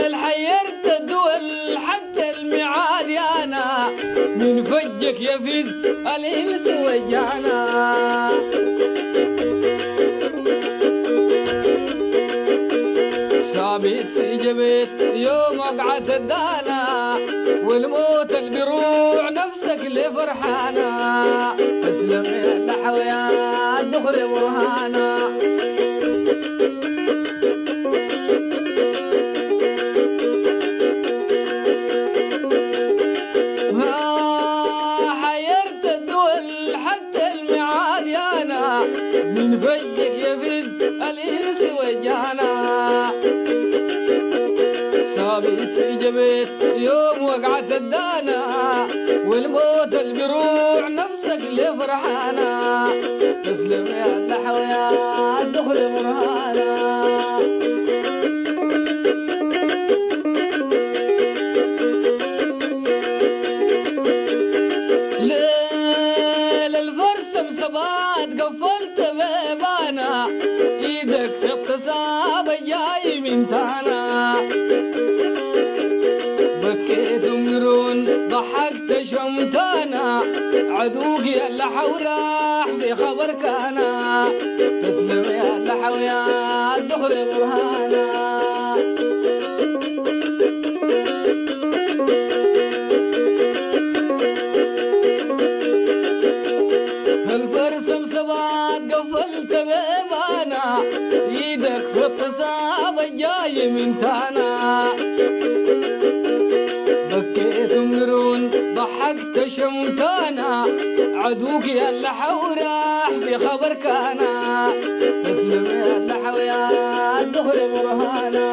ليل حيرت الدول حتى الميعاد يانا من فجك يفز الانس وجانا. ثابت في جبت يوم وقعت الدانا والموت اللي بيروع نفسك لفرحانا. تسلم يا اللحويات دخل برهانا. حيرت الدول حتى الميعاد يانا من فجك يفز الانس وجانا. ثابت في جبت يوم وقعت الدانا والموت اللي بيروع نفسك لفرحانا. تسلم يا اللحويات دخل برهانا. ليل الفرسم سبات قفلت بيبانا ايدك في اقتصاب جاي من تانا. بكيت مقرون ضحكت شمتانا عدوك يا اللحو راح في خبر كانا. تسلم يا اللحو يا دخل برهانا. الفرسم سبات قفلت بيبانا ايدك في اقتصاب جاي من تانا. بكيت مقرون ضحكت شمتانا عدوك يا اللحو راح في خبر كانا. تسلم يا اللحو يا دخل برهانا.